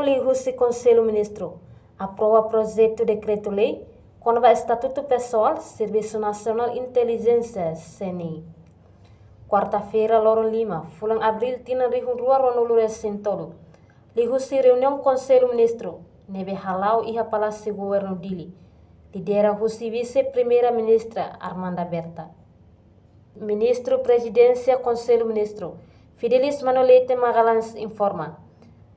li Husi Conselho Ministro aprova projeto decreto-lei com o Estatuto Pessoal Serviço Nacional Inteligência CNI. Quarta-feira, Loro Lima, fulang Abril, tina rihun rua ronulure sintolo. Li Husi reunião Conselho Ministro, nebe halau iha Palácio Governo Dili, lidera Husi Vice-Primeira-Ministra Armanda Berta. Ministro Presidência Conselho Ministro, Fidelis Manolete Magalhães informa,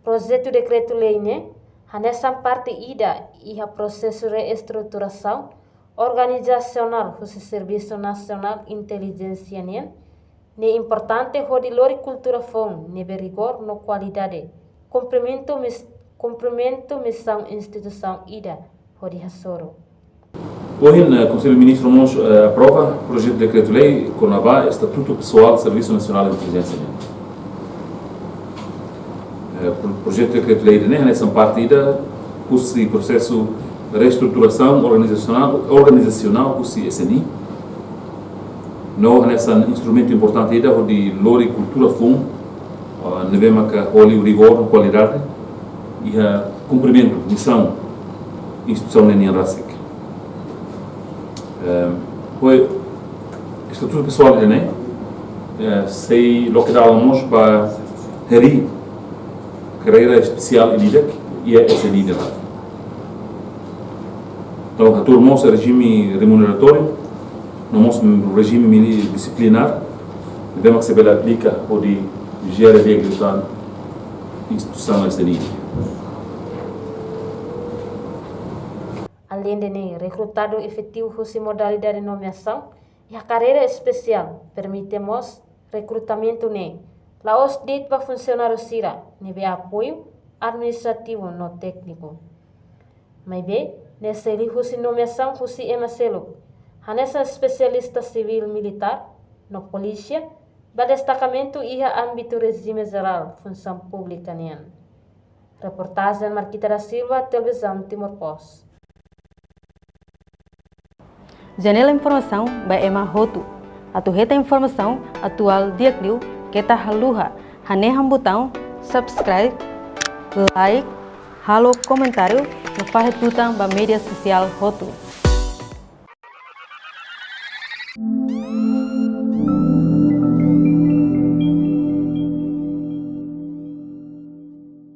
projeto decreto-lei ne, hanesan parte ida iha processo reestruturação organizacional do Serviço Nacional Inteligência ne importante hodi lori cultura fon nebe rigor no qualidade, cumprimento missão instituição ida hodi hasoro. Hoje, o Conselho Ministro aprova o projeto de decreto-lei com o Estatuto Pessoal do Serviço Nacional de Inteligência. O projeto de decreto-lei nessa parte do processo de reestruturação organizacional do SNI. Não é um instrumento importante de lori cultura fun, nevema que holi rigor, qualidade e cumprimento missão instituição nenia rasik. O Estatuto Pessoal sei localizamos para heri carreira especial e a SNI de lá. Então, a turma é regime remuneratório, nós regime disciplinar, devemos que se aplica ou de gerar a instituição SNI. Além de recrutado efetivo Husi modalidade de nomeação e a carreira especial, permitemos recrutamento Laos dit para funcionário SIRA, nebe apoio administrativo no técnico. Mas bem, nessa Husi nomeação Husi Emacelo, hanessa especialista civil militar, no polícia, ba destacamento e âmbito regime geral, função pública nian. Reportagem Marquita da Silva, Televisão Timor Post. Janela Informação by Emma Hotu. Atuheta informação atual diakliu kita haluha haneham botão subscribe, like, halo comentário no fahetutang ba media sosial Hotu.